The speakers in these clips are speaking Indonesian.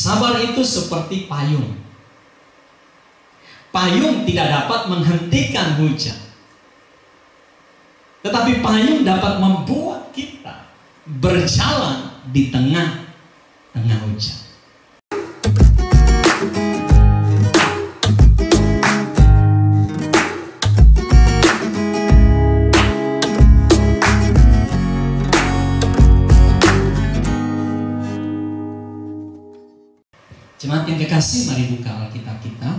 Sabar itu seperti payung. Payung tidak dapat menghentikan hujan, tetapi payung dapat membuat kita berjalan di tengah-tengah hujan. Jemaat yang kekasih, mari buka Alkitab kita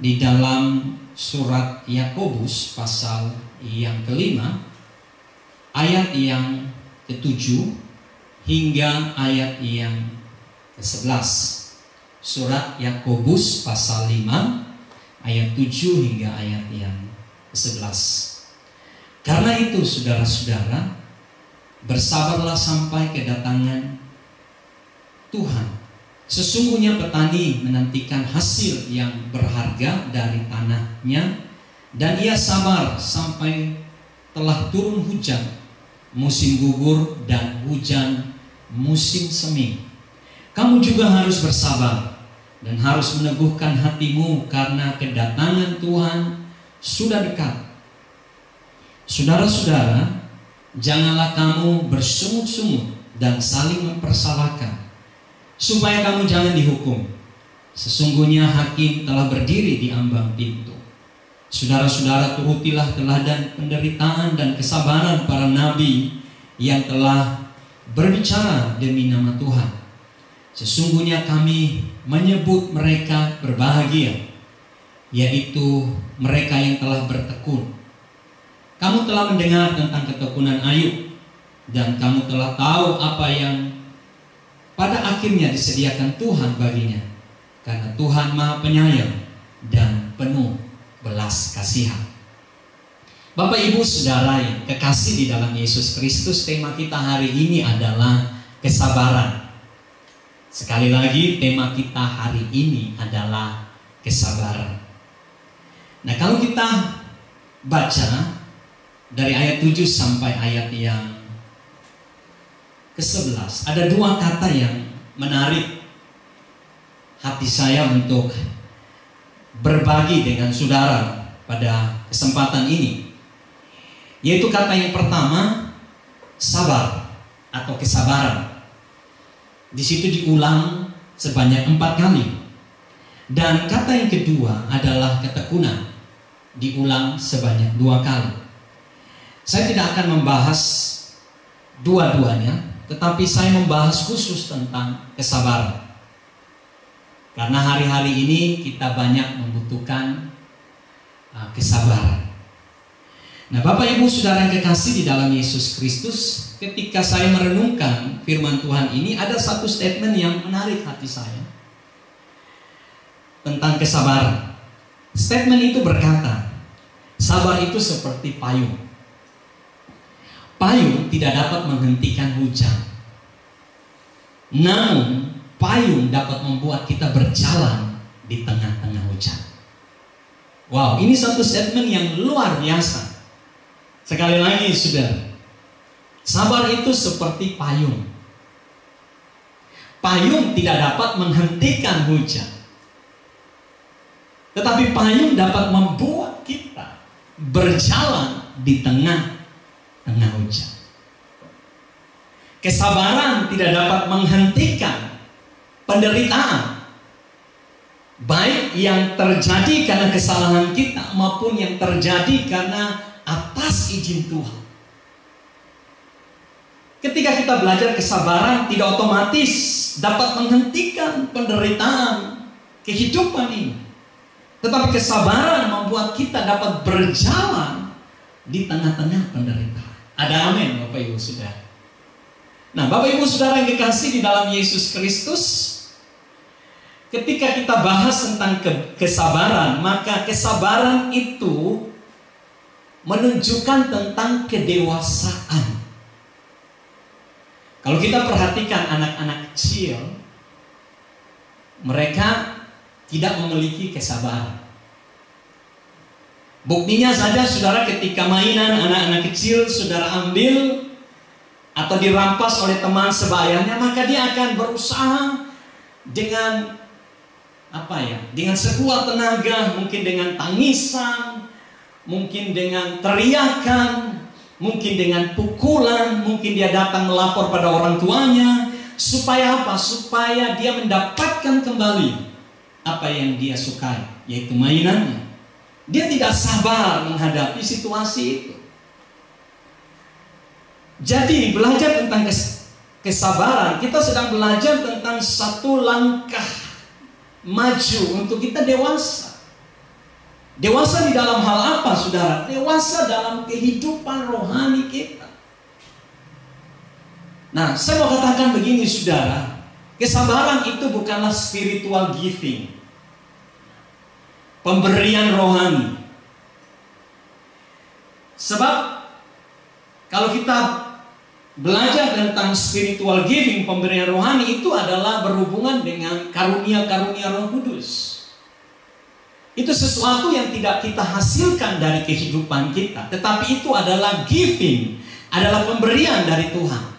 di dalam surat Yakobus pasal yang kelima, ayat yang ke-7 hingga ayat yang ke-11. Surat Yakobus pasal 5 ayat 7 hingga ayat yang ke-11. Karena itu saudara-saudara, bersabarlah sampai kedatangan Tuhan. Sesungguhnya petani menantikan hasil yang berharga dari tanahnya, dan ia sabar sampai telah turun hujan musim gugur dan hujan musim semi. Kamu juga harus bersabar dan harus meneguhkan hatimu, karena kedatangan Tuhan sudah dekat. Saudara-saudara, janganlah kamu bersungut-sungut dan saling mempersalahkan, supaya kamu jangan dihukum. Sesungguhnya hakim telah berdiri di ambang pintu. Saudara-saudara, turutilah teladan penderitaan dan kesabaran para nabi yang telah berbicara demi nama Tuhan. Sesungguhnya kami menyebut mereka berbahagia, yaitu mereka yang telah bertekun. Kamu telah mendengar tentang ketekunan Ayub, dan kamu telah tahu apa yang pada akhirnya disediakan Tuhan baginya, karena Tuhan Maha Penyayang dan penuh belas kasihan. Bapak, Ibu, Saudara yang kekasih di dalam Yesus Kristus, tema kita hari ini adalah kesabaran. Sekali lagi, tema kita hari ini adalah kesabaran. Nah, kalau kita baca dari ayat 7 sampai ayat yang ke-11, ada dua kata yang menarik hati saya untuk berbagi dengan saudara pada kesempatan ini. Yaitu kata yang pertama, sabar atau kesabaran. Di situ diulang sebanyak 4 kali. Dan kata yang kedua adalah ketekunan, diulang sebanyak 2 kali. Saya tidak akan membahas dua-duanya, tetapi saya membahas khusus tentang kesabaran. Karena hari-hari ini kita banyak membutuhkan kesabaran. Nah, Bapak, Ibu, Saudara yang kekasih di dalam Yesus Kristus, ketika saya merenungkan firman Tuhan ini, ada satu statement yang menarik hati saya tentang kesabaran. Statement itu berkata, sabar itu seperti payung. Payung tidak dapat menghentikan hujan, namun payung dapat membuat kita berjalan di tengah-tengah hujan. Wow, ini satu statement yang luar biasa. Sekali lagi, saudara, sabar itu seperti payung. Payung tidak dapat menghentikan hujan, tetapi payung dapat membuat kita berjalan di tengah-tengah hujan. Kesabaran tidak dapat menghentikan penderitaan, baik yang terjadi karena kesalahan kita maupun yang terjadi karena atas izin Tuhan. Ketika kita belajar kesabaran, tidak otomatis dapat menghentikan penderitaan kehidupan ini, tetapi kesabaran membuat kita dapat berjalan di tengah-tengah penderitaan. Ada amin, Bapak, Ibu, Saudara. Nah, Bapak, Ibu, Saudara yang kekasih di dalam Yesus Kristus, ketika kita bahas tentang kesabaran, maka kesabaran itu menunjukkan tentang kedewasaan. Kalau kita perhatikan anak-anak kecil, mereka tidak memiliki kesabaran. Buktinya saja, saudara, ketika mainan anak-anak kecil saudara ambil atau dirampas oleh teman sebayanya, maka dia akan berusaha dengan dengan sekuat tenaga, mungkin dengan tangisan, mungkin dengan teriakan, mungkin dengan pukulan, mungkin dia datang melapor pada orang tuanya. Supaya apa? Supaya dia mendapatkan kembali apa yang dia sukai, yaitu mainannya. Dia tidak sabar menghadapi situasi itu. Jadi belajar tentang kesabaran, kita sedang belajar tentang satu langkah maju untuk kita dewasa. Dewasa di dalam hal apa, saudara? Dewasa dalam kehidupan rohani kita. Nah, saya mau katakan begini, saudara. Kesabaran itu bukanlah spiritual giving, pemberian rohani. Sebab kalau kita belajar tentang spiritual giving, pemberian rohani, itu adalah berhubungan dengan karunia-karunia Roh Kudus. Itu sesuatu yang tidak kita hasilkan dari kehidupan kita, tetapi itu adalah giving, adalah pemberian dari Tuhan.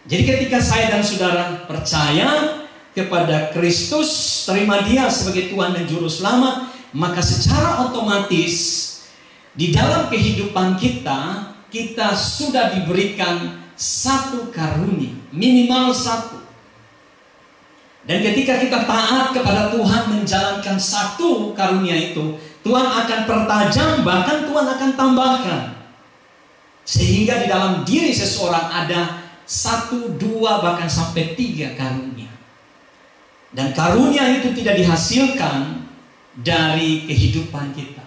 Jadi ketika saya dan saudara percaya kepada Kristus, terima Dia sebagai Tuhan dan Juru Selamat, maka secara otomatis di dalam kehidupan kita, kita sudah diberikan satu karunia, minimal satu. Dan ketika kita taat kepada Tuhan menjalankan satu karunia itu, Tuhan akan pertajam, bahkan Tuhan akan tambahkan. Sehingga di dalam diri seseorang ada 1, 2, bahkan sampai 3 karunia. Dan karunia itu tidak dihasilkan dari kehidupan kita.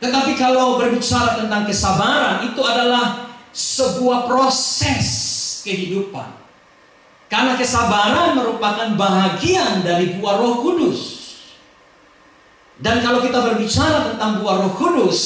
Tetapi kalau berbicara tentang kesabaran, itu adalah sebuah proses kehidupan. Karena kesabaran merupakan bahagian dari buah Roh Kudus. Dan kalau kita berbicara tentang buah Roh Kudus,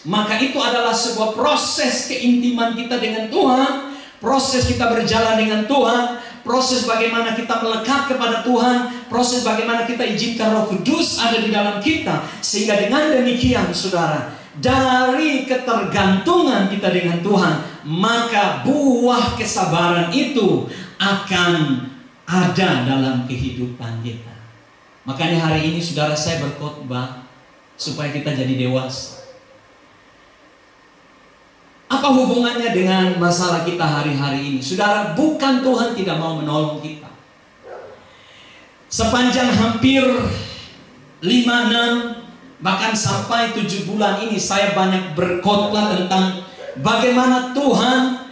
maka itu adalah sebuah proses keintiman kita dengan Tuhan, proses kita berjalan dengan Tuhan, proses bagaimana kita melekat kepada Tuhan, proses bagaimana kita izinkan Roh Kudus ada di dalam kita. Sehingga dengan demikian, saudara, dari ketergantungan kita dengan Tuhan, maka buah kesabaran itu akan ada dalam kehidupan kita. Makanya hari ini saudara, saya berkhotbah supaya kita jadi dewasa. Apa hubungannya dengan masalah kita hari-hari ini? Saudara, bukan Tuhan tidak mau menolong kita. Sepanjang hampir 5, 6, bahkan sampai 7 bulan ini, saya banyak berkhotbah tentang bagaimana Tuhan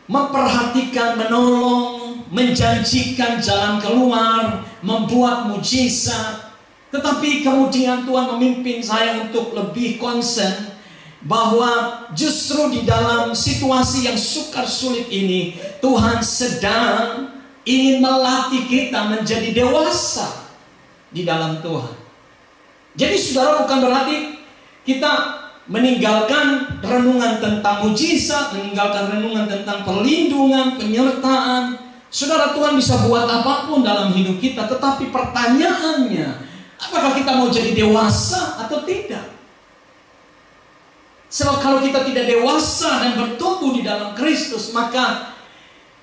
memperhatikan, menolong, menjanjikan jalan keluar, membuat mujizat. Tetapi kemudian Tuhan memimpin saya untuk lebih concern bahwa justru di dalam situasi yang sukar sulit ini, Tuhan sedang ingin melatih kita menjadi dewasa di dalam Tuhan. Jadi saudara, bukan berarti kita meninggalkan renungan tentang mujizat, meninggalkan renungan tentang perlindungan, penyertaan. Saudara, Tuhan bisa buat apapun dalam hidup kita, tetapi pertanyaannya, apakah kita mau jadi dewasa atau tidak? Sebab kalau kita tidak dewasa dan bertumbuh di dalam Kristus, maka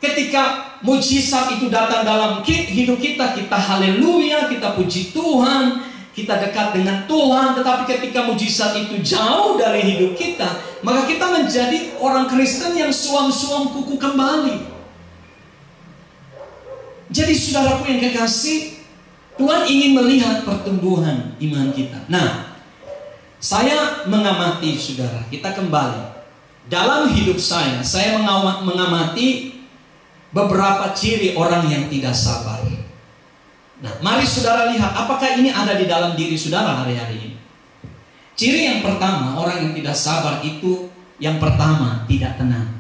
ketika mujizat itu datang dalam hidup kita, kita haleluya, kita puji Tuhan, kita dekat dengan Tuhan. Tetapi ketika mujizat itu jauh dari hidup kita, maka kita menjadi orang Kristen yang suam-suam kuku kembali. Jadi saudaraku yang kekasih, Tuhan ingin melihat pertumbuhan iman kita. Nah, saya mengamati saudara, kita kembali. Dalam hidup saya mengamati beberapa ciri orang yang tidak sabar. Nah, mari saudara lihat apakah ini ada di dalam diri saudara hari-hari ini. Ciri yang pertama, orang yang tidak sabar itu, yang pertama, tidak tenang.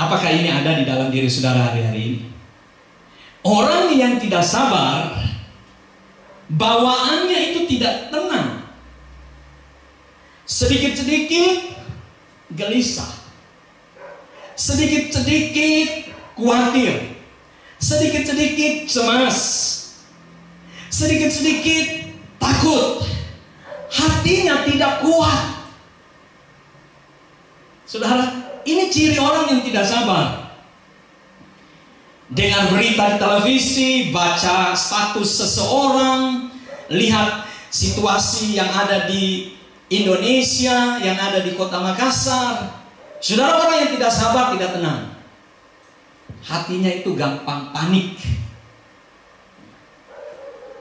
Apakah ini ada di dalam diri saudara hari-hari ini? Orang yang tidak sabar, bawaannya itu tidak tenang. Sedikit-sedikit gelisah, sedikit-sedikit khawatir, sedikit-sedikit cemas, sedikit-sedikit takut, hatinya tidak kuat. Saudara, ini ciri orang yang tidak sabar. Dengar berita di televisi, baca status seseorang, lihat situasi yang ada di Indonesia, yang ada di kota Makassar. Saudara, orang yang tidak sabar tidak tenang. Hatinya itu gampang panik.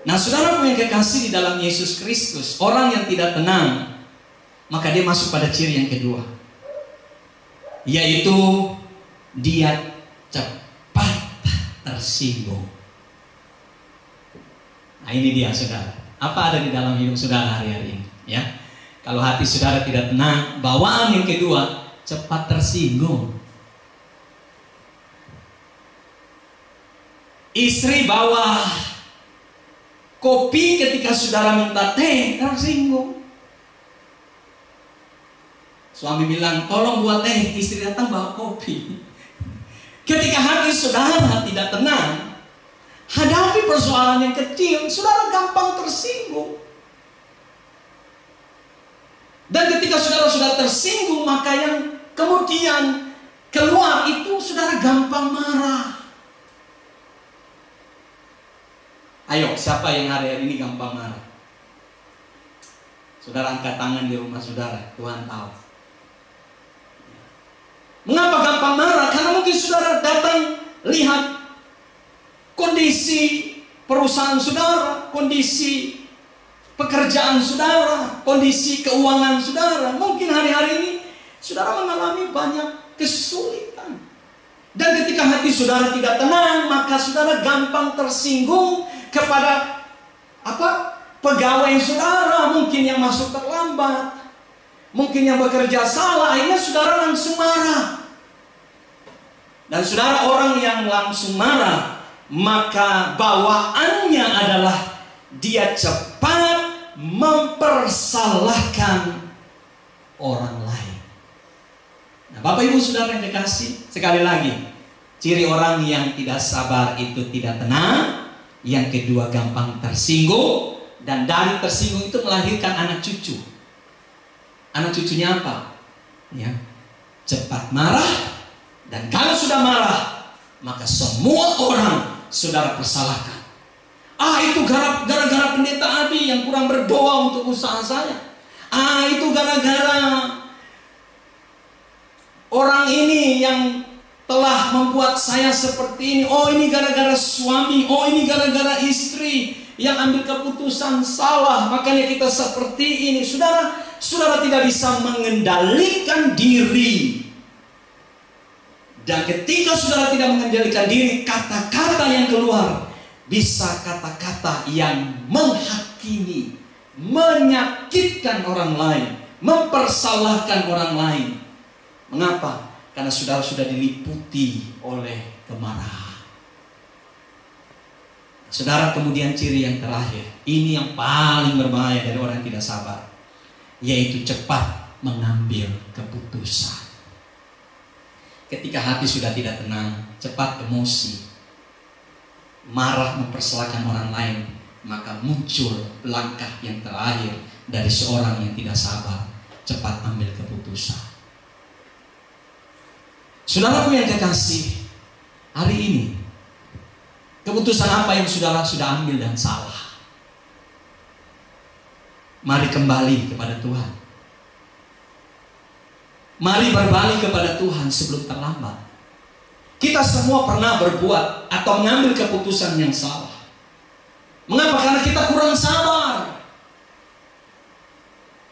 Nah, saudara punya kekasih di dalam Yesus Kristus, orang yang tidak tenang, maka dia masuk pada ciri yang kedua, yaitu dia cepat tersinggung. Nah, ini dia saudara. Apa ada di dalam hidup saudara hari-hari ini? Ya, kalau hati saudara tidak tenang, bawaan yang kedua, cepat tersinggung. Istri bawa kopi, ketika saudara minta teh, tersinggung. Suami bilang, tolong buat teh, istri datang bawa kopi. Ketika hati saudara tidak tenang, hadapi persoalan yang kecil, saudara gampang tersinggung. Dan ketika saudara sudah tersinggung, maka yang kemudian keluar itu saudara gampang marah. Ayo, siapa yang hari-hari ini gampang marah? Saudara angkat tangan di rumah saudara, Tuhan tahu. Mengapa gampang marah? Karena mungkin saudara datang lihat kondisi perusahaan saudara, kondisi pekerjaan saudara, kondisi keuangan saudara. Mungkin hari-hari ini saudara mengalami banyak kesulitan. Dan ketika hati saudara tidak tenang, maka saudara gampang tersinggung kepada pegawai saudara, mungkin yang masuk terlambat, mungkin yang bekerja salah, akhirnya saudara langsung marah. Dan saudara, orang yang langsung marah, maka bawaannya adalah dia cepat mempersalahkan orang lain. Nah, Bapak Ibu Saudara yang dikasih, sekali lagi, ciri orang yang tidak sabar itu tidak tenang. Yang kedua, gampang tersinggung. Dan dari tersinggung itu melahirkan anak cucu. Anak cucunya apa? Ya, cepat marah. Dan kalau sudah marah, maka semua orang saudara persalahkan. Itu gara-gara pendeta Adi yang kurang berdoa untuk usaha saya. Itu gara-gara orang ini yang telah membuat saya seperti ini. Ini gara-gara suami. Ini gara-gara istri yang ambil keputusan salah, makanya kita seperti ini. Saudara tidak bisa mengendalikan diri. Dan ketika saudara tidak mengendalikan diri, kata-kata yang keluar bisa kata-kata yang menghakimi, menyakitkan orang lain, mempersalahkan orang lain. Mengapa? Karena saudara sudah diliputi oleh kemarahan. Saudara, kemudian ciri yang terakhir, ini yang paling berbahaya dari orang yang tidak sabar, yaitu cepat mengambil keputusan. Ketika hati sudah tidak tenang, cepat emosi, marah, mempersalahkan orang lain, maka muncul langkah yang terakhir dari seorang yang tidak sabar, cepat ambil keputusan. Saudaraku yang kekasih, hari ini keputusan apa yang saudara sudah ambil dan salah? Mari kembali kepada Tuhan. Mari berbalik kepada Tuhan sebelum terlambat. Kita semua pernah berbuat atau mengambil keputusan yang salah. Mengapa? Karena kita kurang sabar.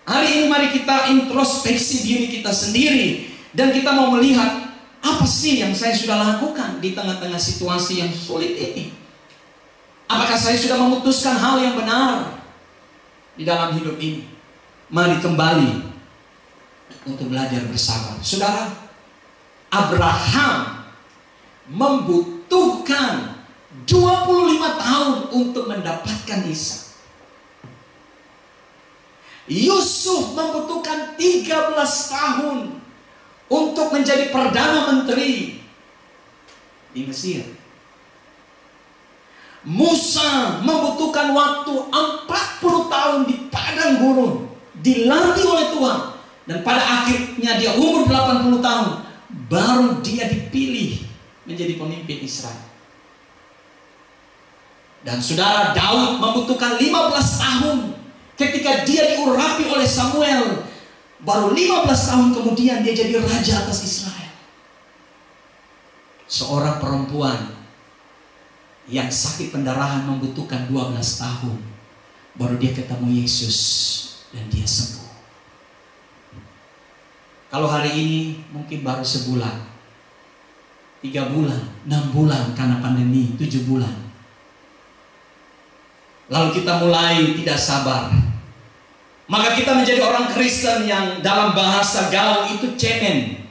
Hari ini mari kita introspeksi diri kita sendiri, dan kita mau melihat apa sih yang saya sudah lakukan di tengah-tengah situasi yang sulit ini. Apakah saya sudah memutuskan hal yang benar di dalam hidup ini? Mari kembali untuk belajar bersabar. Saudara, Abraham membutuhkan 25 tahun untuk mendapatkan Ishak. Yusuf membutuhkan 13 tahun untuk menjadi perdana menteri di Mesir. Musa membutuhkan waktu 40 tahun di padang gurun, dilatih oleh Tuhan, dan pada akhirnya dia umur 80 tahun baru dia dipilih menjadi pemimpin Israel. Dan saudara, Daud membutuhkan 15 tahun. Ketika dia diurapi oleh Samuel, baru 15 tahun kemudian dia jadi raja atas Israel. Seorang perempuan yang sakit pendarahan membutuhkan 12 tahun, baru dia ketemu Yesus dan dia sembuh. Kalau hari ini mungkin baru sebulan, 3 bulan, 6 bulan karena pandemi, 7 bulan. Lalu kita mulai tidak sabar. Maka kita menjadi orang Kristen yang dalam bahasa gaul itu cemen.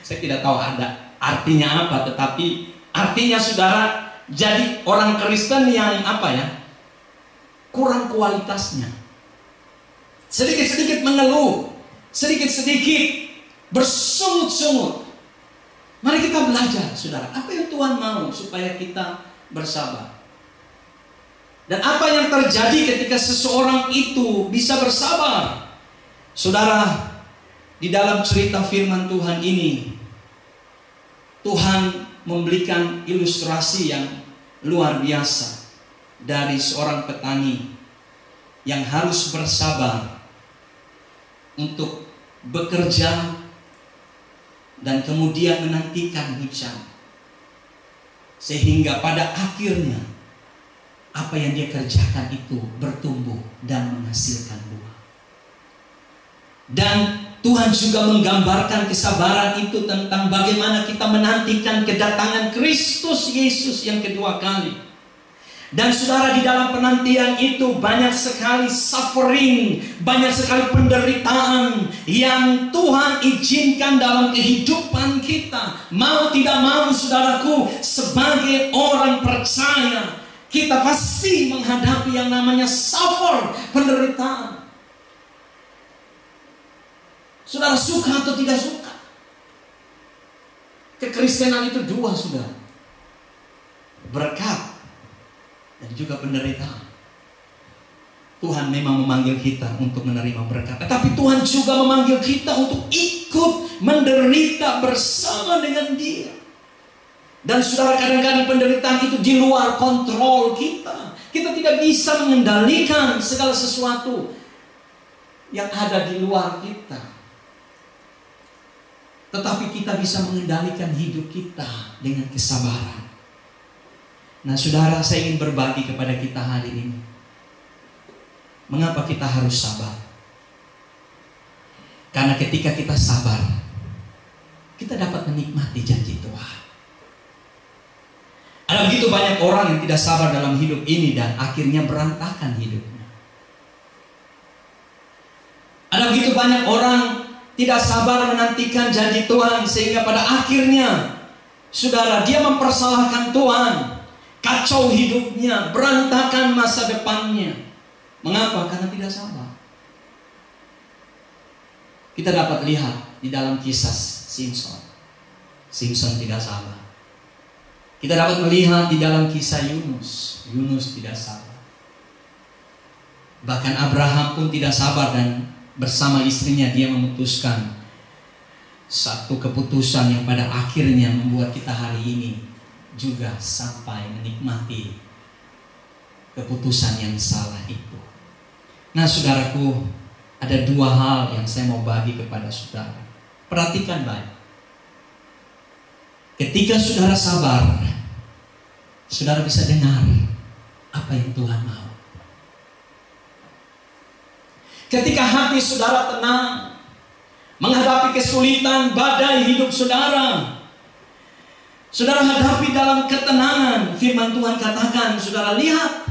Saya tidak tahu ada artinya apa, tetapi artinya saudara, jadi orang Kristen yang apa ya, kurang kualitasnya. Sedikit-sedikit mengeluh, sedikit-sedikit bersungut-sungut. Mari kita belajar, saudara, apa yang Tuhan mau supaya kita bersabar. Dan apa yang terjadi ketika seseorang itu bisa bersabar? Saudara, di dalam cerita firman Tuhan ini, Tuhan memberikan ilustrasi yang luar biasa dari seorang petani yang harus bersabar untuk bekerja dan kemudian menantikan hujan, sehingga pada akhirnya apa yang dia kerjakan itu bertumbuh dan menghasilkan buah. Dan Tuhan juga menggambarkan kesabaran itu tentang bagaimana kita menantikan kedatangan Kristus Yesus yang kedua kali. Dan saudara, di dalam penantian itu banyak sekali suffering, banyak sekali penderitaan yang Tuhan izinkan dalam kehidupan kita. Mau tidak mau, saudaraku, sebagai orang percaya, kita pasti menghadapi yang namanya suffer, penderitaan. Saudara, suka atau tidak suka, kekristenan itu dua, saudara. Berkat dan juga penderitaan. Tuhan memang memanggil kita untuk menerima berkat, tetapi Tuhan juga memanggil kita untuk ikut menderita bersama dengan Dia. Dan saudara, kadang-kadang penderitaan itu di luar kontrol kita. Kita tidak bisa mengendalikan segala sesuatu yang ada di luar kita. Tetapi kita bisa mengendalikan hidup kita dengan kesabaran. Nah saudara, saya ingin berbagi kepada kita hari ini. Mengapa kita harus sabar? Karena ketika kita sabar, kita dapat menikmati janji Tuhan. Ada begitu banyak orang yang tidak sabar dalam hidup ini dan akhirnya berantakan hidupnya. Ada begitu banyak orang tidak sabar menantikan janji Tuhan, sehingga pada akhirnya, saudara, dia mempersalahkan Tuhan, kacau hidupnya, berantakan masa depannya. Mengapa? Karena tidak sabar. Kita dapat lihat di dalam kisah Simpson. Simpson tidak sabar. Kita dapat melihat di dalam kisah Yunus. Yunus tidak sabar. Bahkan Abraham pun tidak sabar dan bersama istrinya dia memutuskan satu keputusan yang pada akhirnya membuat kita hari ini juga sampai menikmati keputusan yang salah itu. Nah saudaraku, ada dua hal yang saya mau bagi kepada saudara. Perhatikan baik. Ketika saudara sabar, saudara bisa dengar apa yang Tuhan mau. Ketika hati saudara tenang, menghadapi kesulitan, badai hidup saudara, saudara hadapi dalam ketenangan. Firman Tuhan katakan, saudara lihat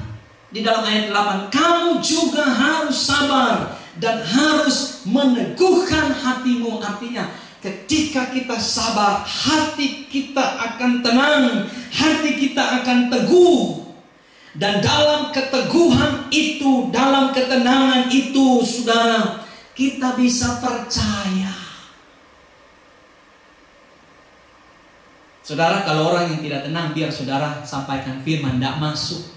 di dalam ayat 8, kamu juga harus sabar dan harus meneguhkan hatimu. Artinya, ketika kita sabar, hati kita akan tenang, hati kita akan teguh. Dan dalam keteguhan itu, dalam ketenangan itu, saudara, kita bisa percaya. Saudara, kalau orang yang tidak tenang, biar saudara sampaikan firman, tidak masuk.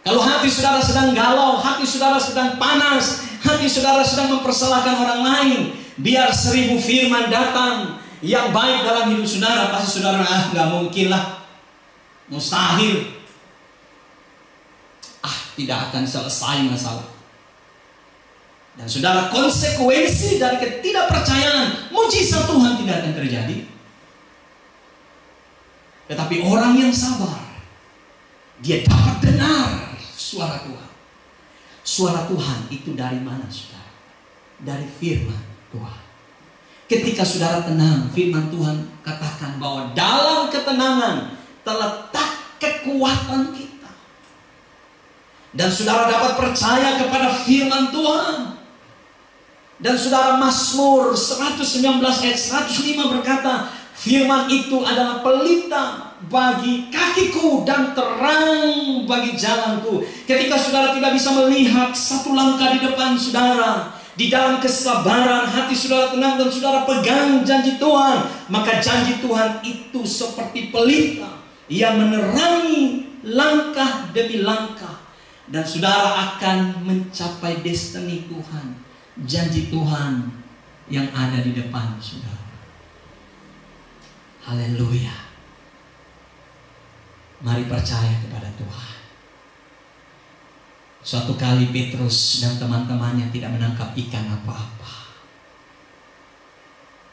Kalau hati saudara sedang galau, hati saudara sedang panas, hati saudara sedang mempersalahkan orang lain, biar 1000 firman datang yang baik dalam hidup saudara, pasti saudara, nggak mungkin lah. Mustahil. Tidak akan selesai masalah. Dan saudara, konsekuensi dari ketidakpercayaan, mujizat Tuhan tidak akan terjadi. Tetapi orang yang sabar, dia dapat dengar suara Tuhan. Suara Tuhan itu dari mana, saudara? Dari firman Tuhan. Ketika saudara tenang, firman Tuhan katakan bahwa dalam ketenangan terletak kekuatan kita. Dan saudara dapat percaya kepada firman Tuhan. Dan saudara, Mazmur 119 ayat 105 berkata, firman itu adalah pelita bagi kakiku dan terang bagi jalanku. Ketika saudara tidak bisa melihat satu langkah di depan saudara, di dalam kesabaran hati saudara tenang dan saudara pegang janji Tuhan, maka janji Tuhan itu seperti pelita yang menerangi langkah demi langkah. Dan saudara akan mencapai destiny Tuhan, janji Tuhan yang ada di depan saudara. Haleluya. Mari percaya kepada Tuhan. Suatu kali Petrus dan teman-temannya tidak menangkap ikan apa-apa.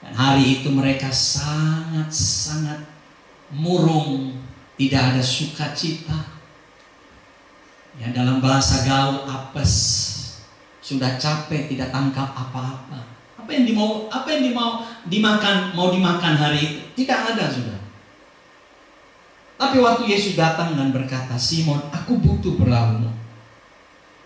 Dan hari itu mereka sangat-sangat murung, tidak ada sukacita. Ya, dalam bahasa gaul apes, sudah capek tidak tangkap apa-apa. Apa yang dimakan hari itu tidak ada, sudah. Tapi waktu Yesus datang dan berkata, Simon, aku butuh perahumu.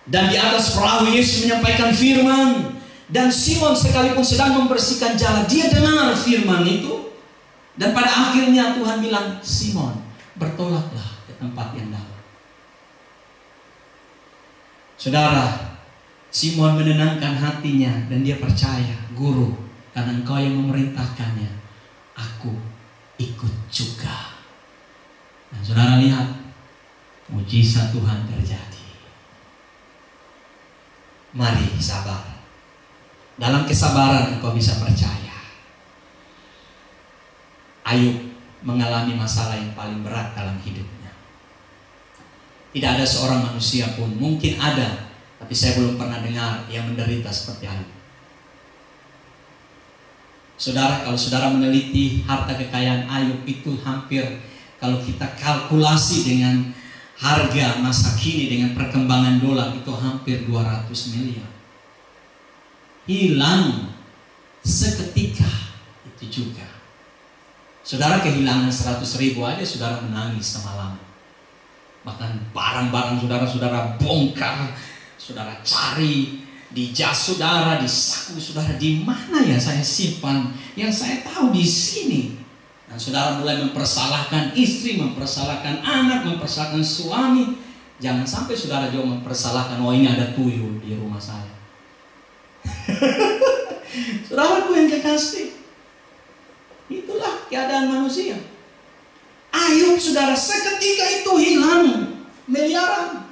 Dan di atas perahu Yesus menyampaikan firman. Dan Simon sekalipun sedang membersihkan jala, dia dengar firman itu. Dan pada akhirnya Tuhan bilang, Simon, bertolaklah ke tempat yang dalam. Saudara, Simon menenangkan hatinya dan dia percaya, Guru, karena Engkau yang memerintahkannya, aku ikut juga. Dan saudara lihat, mujizat Tuhan terjadi. Mari sabar. Dalam kesabaran engkau bisa percaya. Ayub mengalami masalah yang paling berat dalam hidupnya. Tidak ada seorang manusia pun, mungkin ada, tapi saya belum pernah dengar yang menderita seperti Ayub. Saudara, kalau saudara meneliti harta kekayaan Ayub itu hampir, kalau kita kalkulasi dengan harga masa kini dengan perkembangan dolar, itu hampir 200 miliar. Hilang seketika itu juga. Saudara kehilangan 100.000 aja saudara menangis semalam. Bahkan barang-barang saudara bongkar, saudara cari di jas saudara, di saku saudara, di mana ya saya simpan? Yang saya tahu di sini. Dan saudara mulai mempersalahkan istri, mempersalahkan anak, mempersalahkan suami. Jangan sampai saudara juga mempersalahkan, oh ini ada tuyul di rumah saya. Saudaraku yang kekasih, itulah keadaan manusia. Ayub saudara seketika itu hilang miliaran.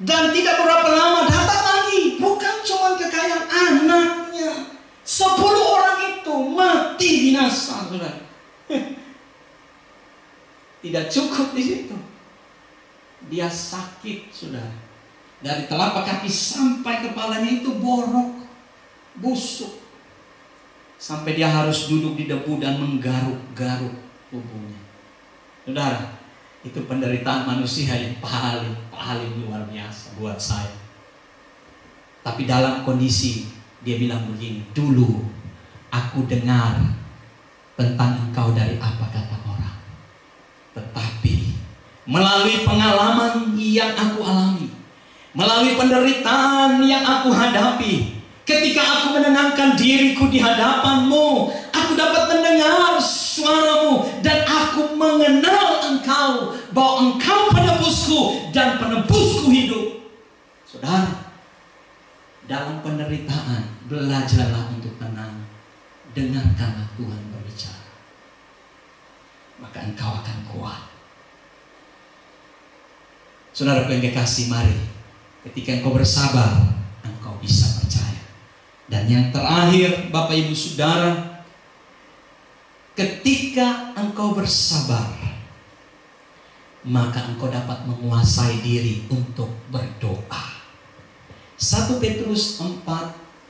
Dan tidak berapa lama datang lagi. Bukan cuma kekayaan anaknya, 10 orang itu mati binasa, saudara. Tidak cukup di situ. Dia sakit, saudara. Dari telapak kaki sampai kepalanya itu borok, busuk. Sampai dia harus duduk di debu dan menggaruk-garuk tubuhnya. Saudara, itu penderitaan manusia yang paling luar biasa buat saya. Tapi dalam kondisi dia bilang begini, dulu aku dengar tentang engkau dari apa kata orang. Tetapi melalui pengalaman yang aku alami, melalui penderitaan yang aku hadapi, ketika aku menenangkan diriku di hadapanmu, aku dapat mendengar suaramu dan aku mengenal engkau, bahwa engkau penebusku dan penebusku hidup. Saudara, dalam penderitaan belajarlah untuk tenang. Dengarkanlah Tuhan berbicara, maka engkau akan kuat. Saudara yang kekasih, mari ketika engkau bersabar, engkau bisa percaya. Dan yang terakhir, Bapak Ibu Saudara, ketika engkau bersabar, maka engkau dapat menguasai diri untuk berdoa. 1 Petrus 4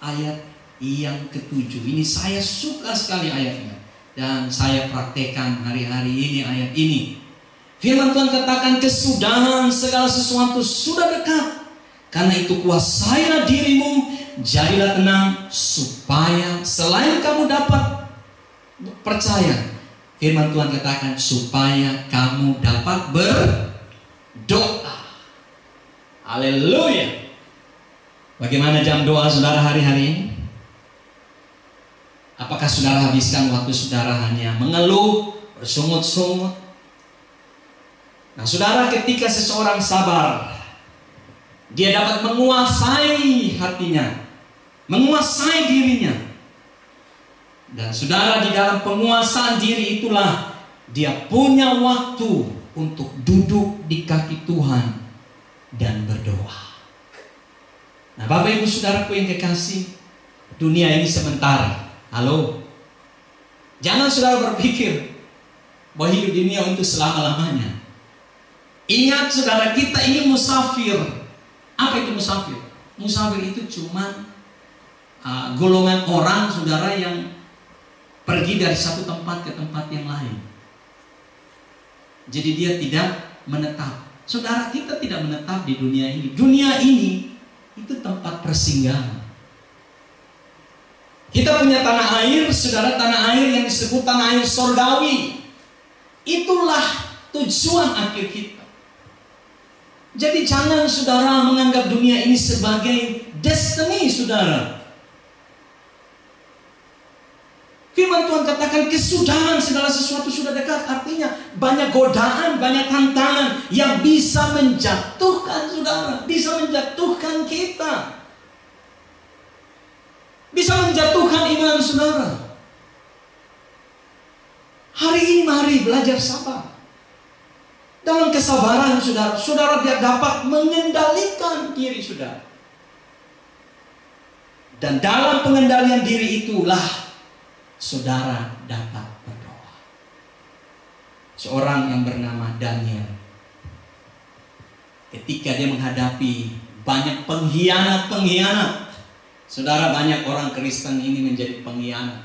ayat yang ke-7. Ini saya suka sekali ayatnya, dan saya praktekkan hari-hari ini ayat ini. Firman Tuhan katakan, kesudahan segala sesuatu sudah dekat. Karena itu kuasailah dirimu, jadilah tenang, supaya selain kamu dapat percaya, firman Tuhan katakan, supaya kamu dapat berdoa. Haleluya. Bagaimana jam doa saudara hari-hari ini? Apakah saudara habiskan waktu saudara hanya mengeluh, bersungut-sungut? Nah saudara, ketika seseorang sabar, dia dapat menguasai hatinya, menguasai dirinya. Dan saudara, di dalam penguasaan diri itulah dia punya waktu untuk duduk di kaki Tuhan dan berdoa. Nah Bapak Ibu Saudaraku yang kekasih, dunia ini sementara. Halo, jangan saudara berpikir bahwa hidup di dunia untuk selama-lamanya. Ingat saudara, kita ini musafir. Apa itu musafir? Musafir itu cuma golongan orang saudara yang pergi dari satu tempat ke tempat yang lain. Jadi dia tidak menetap. Saudara, kita tidak menetap di dunia ini. Dunia ini itu tempat persinggahan. Kita punya tanah air, saudara, tanah air yang disebut tanah air sorgawi. Itulah tujuan akhir kita. Jadi jangan saudara menganggap dunia ini sebagai destiny saudara. Firman Tuhan katakan kesudahan segala sesuatu sudah dekat. Artinya banyak godaan, banyak tantangan yang bisa menjatuhkan saudara, bisa menjatuhkan kita, bisa menjatuhkan iman saudara. Hari ini mari belajar sabar. Dalam kesabaran saudara, saudara biar dapat mengendalikan diri saudara. Dan dalam pengendalian diri itulah saudara dapat berdoa. Seorang yang bernama Daniel, ketika dia menghadapi banyak pengkhianat, saudara, banyak orang Kristen ini menjadi pengkhianat,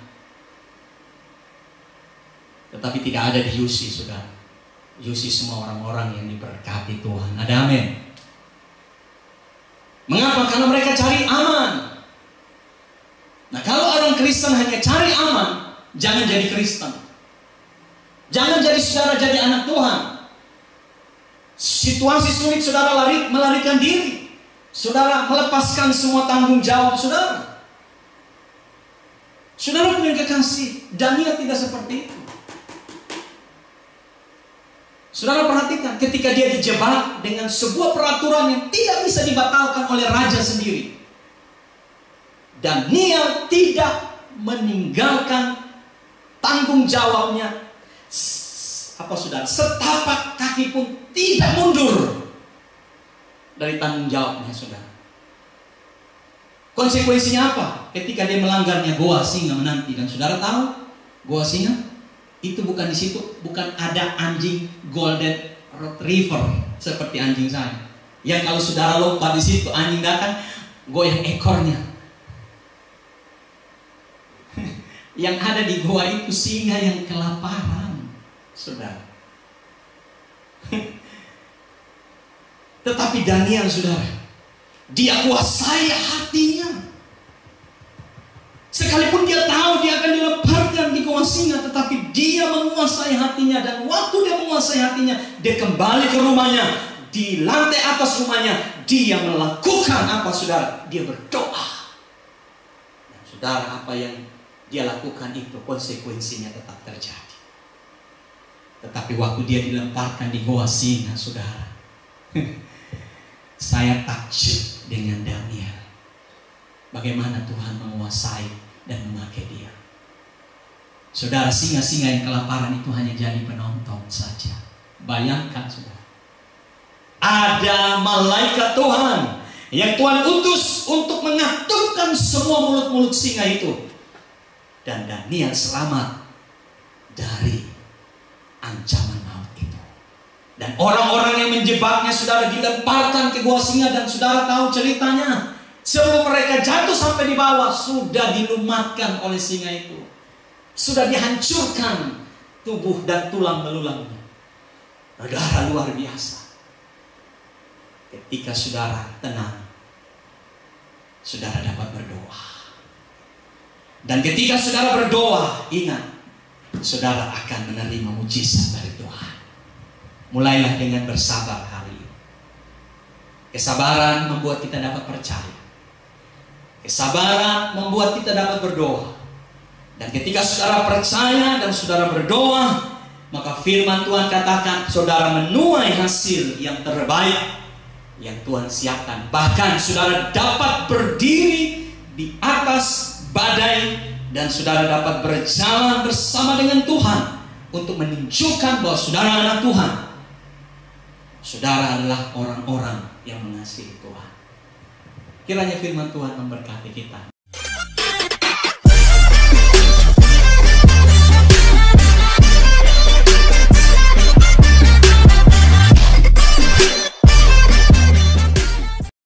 tetapi tidak ada di Yusi saudara. Yusi semua orang-orang yang diberkati Tuhan. Ada amin. Mengapa? Karena mereka cari aman. Nah kalau orang Kristen hanya cari aman, jangan jadi Kristen. Jangan jadi saudara jadi anak Tuhan. Situasi sulit saudara melarikan diri. Saudara melepaskan semua tanggung jawab saudara. Saudara punya kekasih, Daniel tidak seperti itu. Saudara perhatikan, ketika dia dijebak dengan sebuah peraturan yang tidak bisa dibatalkan oleh raja sendiri, Daniel tidak meninggalkan tanggung jawabnya. Apa saudara? Setapak kaki pun tidak mundur dari tanggung jawabnya saudara. Konsekuensinya apa? Ketika dia melanggarnya, goa singa menanti. Dan saudara tahu, goa singa itu bukan di situ, bukan ada anjing golden retriever seperti anjing saya. Yang kalau saudara lompat di situ, anjing datang goyang ekornya. Yang ada di goa itu singa yang kelaparan, saudara. Tetapi Daniel, saudara, dia kuasai hatinya. Sekalipun dia tahu dia akan dilemparkan di goa singa, tetapi dia menguasai hatinya. Dan waktu dia menguasai hatinya, dia kembali ke rumahnya. Di lantai atas rumahnya, dia melakukan apa saudara? Dia berdoa. Dan saudara, apa yang dia lakukan itu konsekuensinya tetap terjadi. Tetapi waktu dia dilemparkan di goa singa, saudara, saya takjub dengan Daniel. Bagaimana Tuhan menguasai dan memakai dia. Saudara, singa-singa yang kelaparan itu hanya jadi penonton saja. Bayangkan saudara, ada malaikat Tuhan yang Tuhan utus untuk mengaturkan semua mulut-mulut singa itu. Dan Daniel selamat dari ancaman maut itu. Dan orang-orang yang menjebaknya, saudara, dilemparkan ke gua singa. Dan saudara tahu ceritanya, sebelum mereka jatuh sampai di bawah, sudah dilumatkan oleh singa itu. Sudah dihancurkan tubuh dan tulang belulangnya. Saudara, luar biasa. Ketika saudara tenang, saudara dapat berdoa. Dan ketika saudara berdoa, ingat, saudara akan menerima mujizat dari Tuhan. Mulailah dengan bersabar hari ini. Kesabaran membuat kita dapat percaya. Kesabaran membuat kita dapat berdoa. Dan ketika saudara percaya dan saudara berdoa, maka firman Tuhan katakan saudara menuai hasil yang terbaik yang Tuhan siapkan. Bahkan saudara dapat berdiri di atas badai dan saudara dapat berjalan bersama dengan Tuhan untuk menunjukkan bahwa saudara anak Tuhan. Saudara adalah orang-orang yang mengasihi Tuhan. Kiranya firman Tuhan memberkati kita.